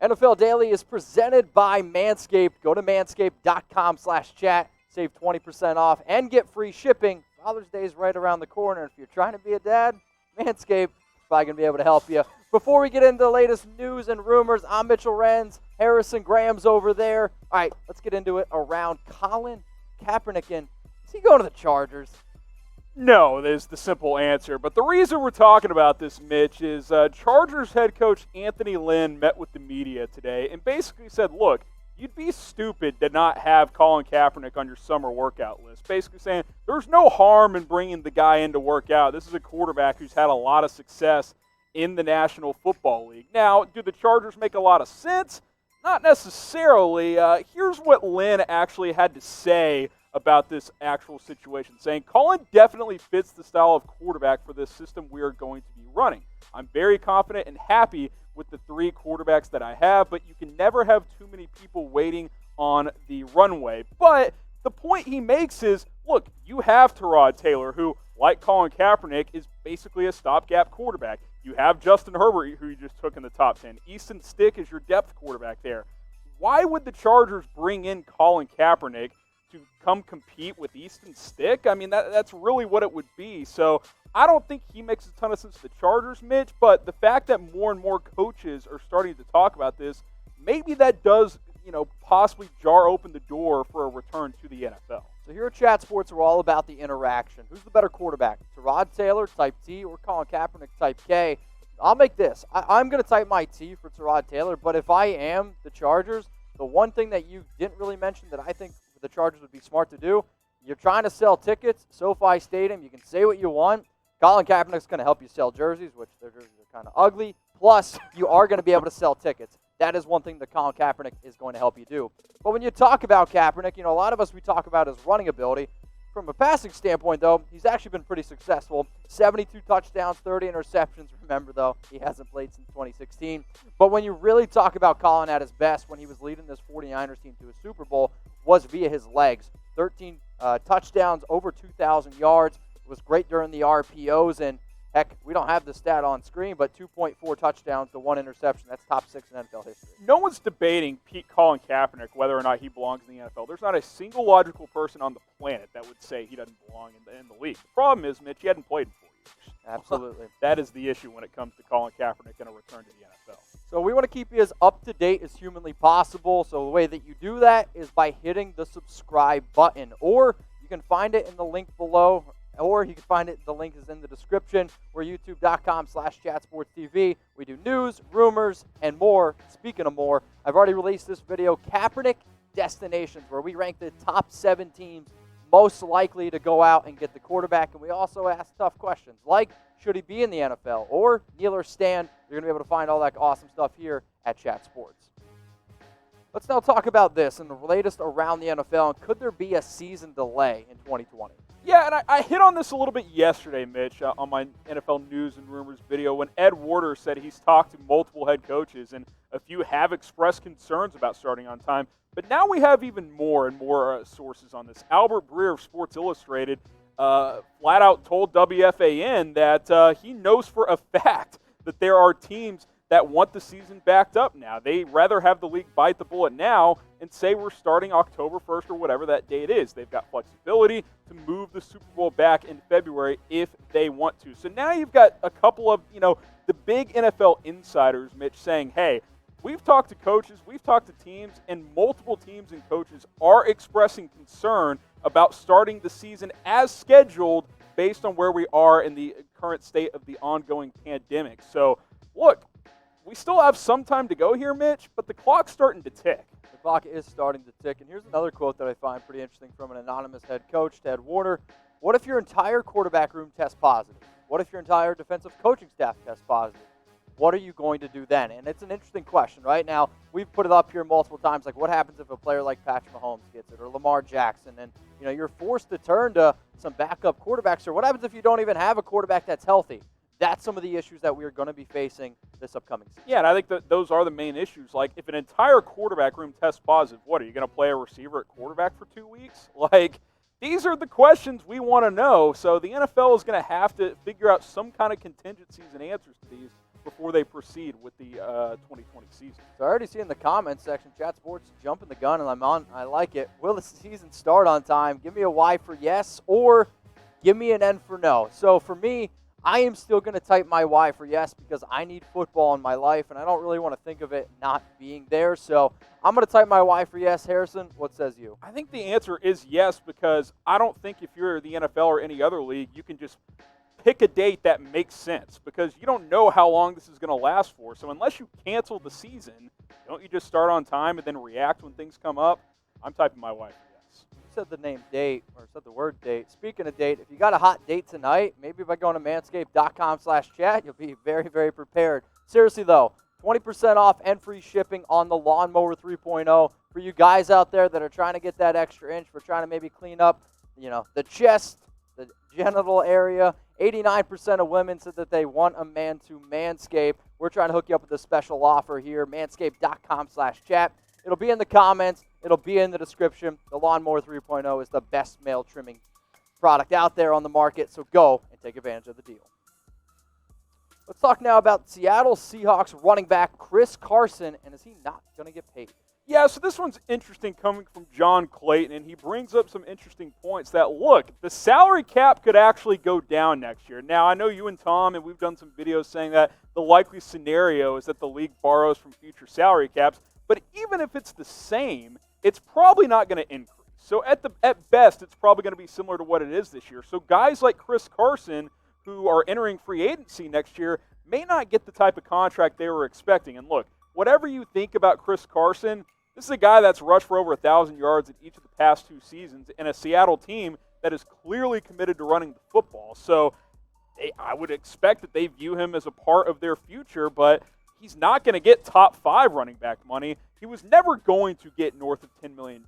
NFL Daily is presented by Manscaped. Go to manscaped.com/chat. Save 20% off and get free shipping. Father's Day is right around the corner. If you're trying to be a dad, Manscaped is probably going to be able to help you. Before we get into the latest news and rumors, I'm Mitchell Renz. Harrison Graham's over there. All right, let's get into it around Colin Kaepernick. And is he going to the Chargers? No, is the simple answer. But the reason we're talking about this, Mitch, is Chargers head coach Anthony Lynn met with the media today and basically said, look, you'd be stupid to not have Colin Kaepernick on your summer workout list. Basically saying there's no harm in bringing the guy in to work out. This is a quarterback who's had a lot of success in the National Football League. Now, do the Chargers make a lot of sense? Not necessarily. Here's what Lynn actually had to say about this actual situation, saying Colin definitely fits the style of quarterback for this system we are going to be running. I'm very confident and happy with the 3 quarterbacks that I have, but you can never have too many people waiting on the runway. But the point he makes is, look, you have Tyrod Taylor, who, like Colin Kaepernick, is basically a stopgap quarterback. You have Justin Herbert, who you just took in the top 10. Easton Stick is your depth quarterback there. Why would the Chargers bring in Colin Kaepernick to come compete with Easton Stick? I mean, that's really what it would be. So I don't think he makes a ton of sense to the Chargers, Mitch, but the fact that more and more coaches are starting to talk about this, maybe that does, possibly jar open the door for a return to the NFL. So here at Chat Sports, we're all about the interaction. Who's the better quarterback? Tyrod Taylor, type T, or Colin Kaepernick, type K? I'll make this. I'm going to type my T for Tyrod Taylor, but if I am the Chargers, the one thing that you didn't really mention that I think the Chargers would be smart to do, you're trying to sell tickets, SoFi Stadium, you can say what you want. Colin Kaepernick's going to help you sell jerseys, which their jerseys are kind of ugly. Plus, you are going to be able to sell tickets. That is one thing that Colin Kaepernick is going to help you do. But when you talk about Kaepernick, a lot of us, we talk about his running ability. From a passing standpoint, though, he's actually been pretty successful. 72 touchdowns, 30 interceptions. Remember, though, he hasn't played since 2016. But when you really talk about Colin at his best, when he was leading this 49ers team to a Super Bowl, was via his legs. 13 touchdowns, over 2,000 yards. It was great during the RPOs, and heck, we don't have the stat on screen, but 2.4 touchdowns to 1 interception. That's top 6 in NFL history. No one's debating Colin Kaepernick whether or not he belongs in the NFL. There's not a single logical person on the planet that would say he doesn't belong in the league. The problem is, Mitch, he hadn't played in 4 years. Absolutely. That is the issue when it comes to Colin Kaepernick and a return to the NFL. So we want to keep you as up-to-date as humanly possible. So the way that you do that is by hitting the subscribe button. Or you can find it in the link below. Or you can find it, the link is in the description. We're youtube.com/chatsportstv. We do news, rumors, and more. Speaking of more, I've already released this video, Kaepernick Destinations, where we rank the top 7 teams most likely to go out and get the quarterback. And we also ask tough questions like, should he be in the NFL? Or kneel or stand. You're going to be able to find all that awesome stuff here at Chat Sports. Let's now talk about this and the latest around the NFL. And could there be a season delay in 2020? Yeah, and I hit on this a little bit yesterday, Mitch, on my NFL News and Rumors video when Ed Warder said he's talked to multiple head coaches and a few have expressed concerns about starting on time. But now we have even more and more sources on this. Albert Breer of Sports Illustrated flat out told WFAN that he knows for a fact that there are teams that want the season backed up now. They rather have the league bite the bullet now and say we're starting October 1st or whatever that date is. They've got flexibility to move the Super Bowl back in February if they want to. So now you've got a couple of, the big NFL insiders, Mitch, saying, hey, we've talked to coaches, we've talked to teams, and multiple teams and coaches are expressing concern about starting the season as scheduled based on where we are in the current state of the ongoing pandemic. So, look, we still have some time to go here, Mitch, but the clock's starting to tick. The clock is starting to tick. And here's another quote that I find pretty interesting from an anonymous head coach, Ted Warner. What if your entire quarterback room tests positive? What if your entire defensive coaching staff tests positive? What are you going to do then? And it's an interesting question. Right now, we've put it up here multiple times, like what happens if a player like Patrick Mahomes gets it or Lamar Jackson? And, you're forced to turn to some backup quarterbacks. Or what happens if you don't even have a quarterback that's healthy? That's some of the issues that we're going to be facing this upcoming season. Yeah, and I think that those are the main issues. Like, if an entire quarterback room tests positive, what, are you going to play a receiver at quarterback for 2 weeks? Like, these are the questions we want to know. So the NFL is going to have to figure out some kind of contingencies and answers to these before they proceed with the 2020 season. So I already see in the comments section, Chat Sports jumping the gun, and I like it. Will the season start on time? Give me a Y for yes, or give me an N for no. So for me, I am still going to type my Y for yes because I need football in my life, and I don't really want to think of it not being there. So I'm going to type my Y for yes. Harrison, what says you? I think the answer is yes, because I don't think if you're the NFL or any other league, you can just pick a date that makes sense, because you don't know how long this is going to last for. So unless you cancel the season, don't you just start on time and then react when things come up? I'm typing my Y for yes. Said the name date, or said the word date. Speaking of date, if you got a hot date tonight, maybe by going to manscaped.com/chat, you'll be very, very prepared. Seriously, though, 20% off and free shipping on the Lawnmower 3.0 for you guys out there that are trying to get that extra inch, for trying to maybe clean up, the chest, the genital area. 89% of women said that they want a man to manscape. We're trying to hook you up with a special offer here, manscaped.com/chat. It'll be in the comments. It'll be in the description. The Lawnmower 3.0 is the best male trimming product out there on the market, so go and take advantage of the deal. Let's talk now about Seattle Seahawks running back Chris Carson, and is he not going to get paid? Yeah, so this one's interesting coming from John Clayton, and he brings up some interesting points that, look, the salary cap could actually go down next year. Now, I know you and Tom, and we've done some videos saying that the likely scenario is that the league borrows from future salary caps, but even if it's the same, it's probably not going to increase. So at best, it's probably going to be similar to what it is this year. So guys like Chris Carson, who are entering free agency next year, may not get the type of contract they were expecting. And look, whatever you think about Chris Carson, this is a guy that's rushed for over 1,000 yards in each of the past 2 seasons in a Seattle team that is clearly committed to running the football. So I would expect that they view him as a part of their future, but he's not going to get top 5 running back money. He was never going to get north of $10 million,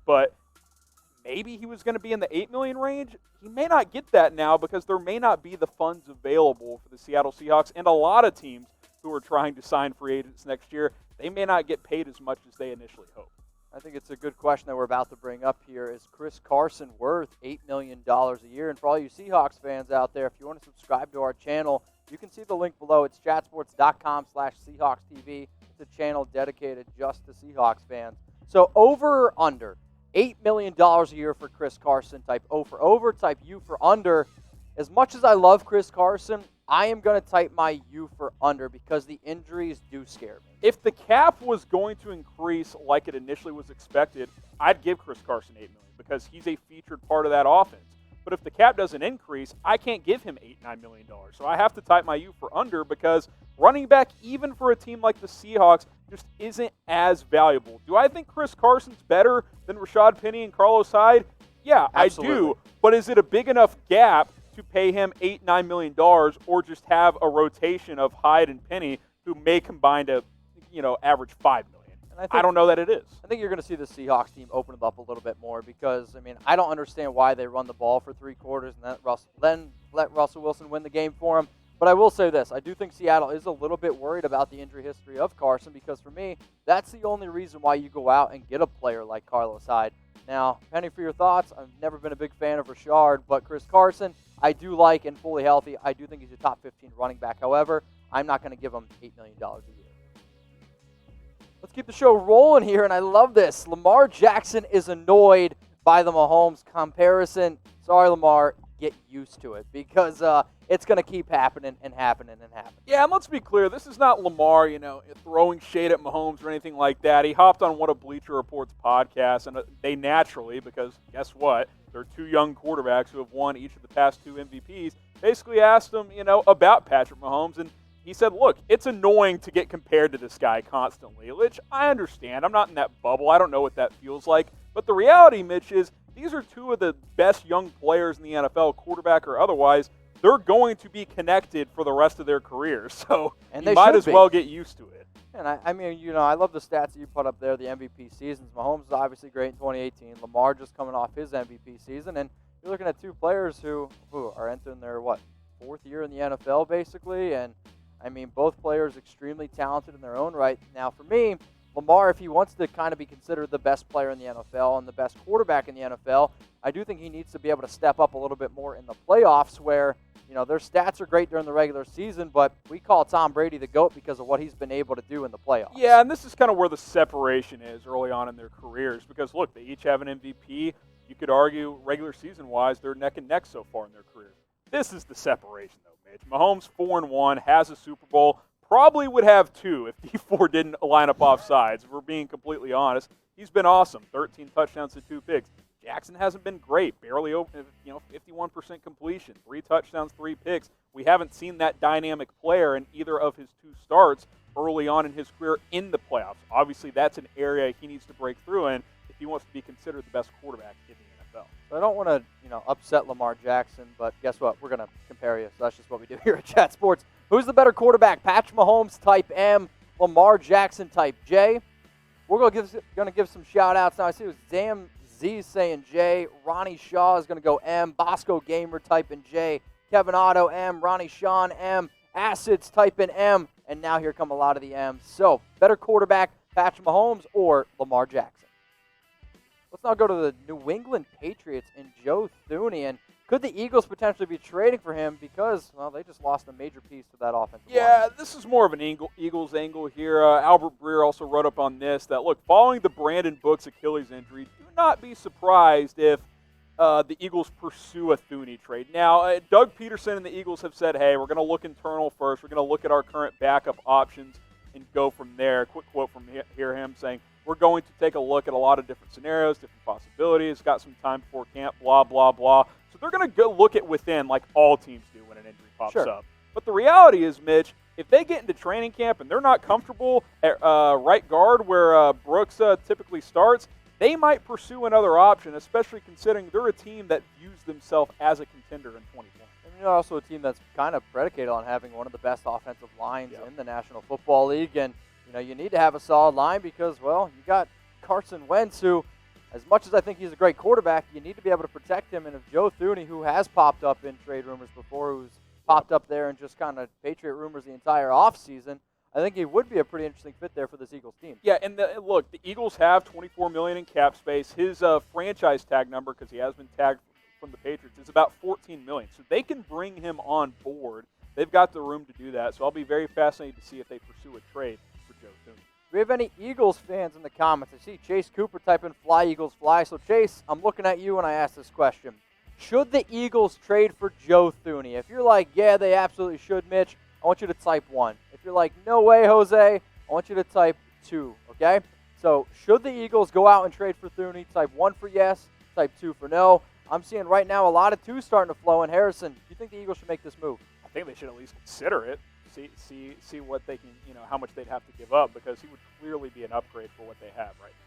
but maybe he was going to be in the $8 million range. He may not get that now because there may not be the funds available for the Seattle Seahawks and a lot of teams who are trying to sign free agents next year. They may not get paid as much as they initially hoped. I think it's a good question that we're about to bring up here. Is Chris Carson worth $8 million a year? And for all you Seahawks fans out there, if you want to subscribe to our channel, you can see the link below. It's chatsports.com/SeahawksTV. It's a channel dedicated just to Seahawks fans. So over or under, $8 million a year for Chris Carson. Type O for over, type U for under. As much as I love Chris Carson, I am going to type my U for under because the injuries do scare me. If the cap was going to increase like it initially was expected, I'd give Chris Carson $8 million because he's a featured part of that offense. But if the cap doesn't increase, I can't give him $8-9 million. So I have to type my U for under because running back, even for a team like the Seahawks, just isn't as valuable. Do I think Chris Carson's better than Rashad Penny and Carlos Hyde? Yeah, absolutely. I do. But is it a big enough gap to pay him $8-9 million, or just have a rotation of Hyde and Penny who may combine to, average $5 million? And I don't know that it is. I think you're going to see the Seahawks team open it up a little bit more because, I don't understand why they run the ball for 3 quarters and then let Russell Wilson win the game for him. But I will say this. I do think Seattle is a little bit worried about the injury history of Carson because, for me, that's the only reason why you go out and get a player like Carlos Hyde. Now, Penny, for your thoughts, I've never been a big fan of Rashard, but Chris Carson, I do like, and fully healthy. I do think he's a top 15 running back. However, I'm not going to give him $8 million a year. Let's keep the show rolling here, and I love this. Lamar Jackson is annoyed by the Mahomes comparison. Sorry, Lamar, get used to it because it's going to keep happening and happening and happening. Yeah, and let's be clear. This is not Lamar, throwing shade at Mahomes or anything like that. He hopped on one of Bleacher Report's podcasts, and they naturally, because guess what? They're 2 young quarterbacks who have won each of the past 2 MVPs, basically asked him, about Patrick Mahomes, and he said, look, it's annoying to get compared to this guy constantly, which I understand. I'm not in that bubble. I don't know what that feels like. But the reality, Mitch, is these are 2 of the best young players in the NFL, quarterback or otherwise. They're going to be connected for the rest of their careers. So you might as well get used to it. And I love the stats that you put up there, the MVP seasons. Mahomes is obviously great in 2018. Lamar just coming off his MVP season. And you're looking at 2 players who are entering their, 4th year in the NFL, basically. And, both players extremely talented in their own right. Now, for me, Lamar, if he wants to kind of be considered the best player in the NFL and the best quarterback in the NFL, I do think he needs to be able to step up a little bit more in the playoffs where, their stats are great during the regular season, but we call Tom Brady the GOAT because of what he's been able to do in the playoffs. Yeah, and this is kind of where the separation is early on in their careers because, look, they each have an MVP. You could argue regular season-wise they're neck and neck so far in their careers. This is the separation, though, Mitch. Mahomes 4-1, has a Super Bowl, probably would have 2 if D4 didn't line up offsides, if we're being completely honest. He's been awesome, 13 touchdowns to 2 picks. Jackson hasn't been great, barely over, 51% completion, 3 touchdowns, 3 picks. We haven't seen that dynamic player in either of his 2 starts early on in his career in the playoffs. Obviously, that's an area he needs to break through in if he wants to be considered the best quarterback in the NFL. So I don't want to, upset Lamar Jackson, but guess what? We're going to compare you. So that's just what we do here at Chat Sports. Who's the better quarterback? Patrick Mahomes, type M, Lamar Jackson, type J. We're going to give some shout-outs now. I see it was Zam Z saying J. Ronnie Shaw is going to go M. Bosco Gamer typing J. Kevin Otto M. Ronnie Sean M. Acids typing M. And now here come a lot of the M's. So, better quarterback, Patrick Mahomes or Lamar Jackson? Let's now go to the New England Patriots and Joe Thuney. And could the Eagles potentially be trading for him because, well, they just lost a major piece to that offensive line? This is more of an Eagles angle here. Albert Breer also wrote up on this that, look, following the Brandon Brooks Achilles injury, do not be surprised if the Eagles pursue a Thuney trade. Now, Doug Peterson and the Eagles have said, hey, we're going to look internal first. We're going to look at our current backup options and go from there. Quick quote from him saying, we're going to take a look at a lot of different scenarios, different possibilities. Got some time before camp, blah, blah, blah. So they're going to go look at within like all teams do when an injury pops up. But the reality is, Mitch, if they get into training camp and they're not comfortable at right guard where Brooks typically starts, they might pursue another option, especially considering they're a team that views themselves as a contender in 2020. And you're also a team that's kind of predicated on having one of the best offensive lines in the National Football League. And, you need to have a solid line because, well, you got Carson Wentz, who, as much as I think he's a great quarterback, you need to be able to protect him. And if Joe Thuney, who has popped up in trade rumors before, who's popped up there and just kind of Patriot rumors the entire offseason, I think he would be a pretty interesting fit there for this Eagles team. Yeah, and look, the Eagles have $24 million in cap space. His franchise tag number, because he has been tagged from the Patriots, is about $14 million. So they can bring him on board. They've got the room to do that. So I'll be very fascinated to see if they pursue a trade for Joe Thuney. Do we have any Eagles fans in the comments? I see Chase Cooper typing fly, Eagles fly. So, Chase, I'm looking at you when I ask this question. Should the Eagles trade for Joe Thuney? If you're like, yeah, they absolutely should, Mitch, I want you to type 1. If you're like, no way, Jose, I want you to type 2, okay? So, should the Eagles go out and trade for Thuney? Type 1 for yes, type 2 for no. I'm seeing right now a lot of 2s starting to flow in. Harrison, do you think the Eagles should make this move? I think they should at least consider it. See what they can, how much they'd have to give up, because he would clearly be an upgrade for what they have right now.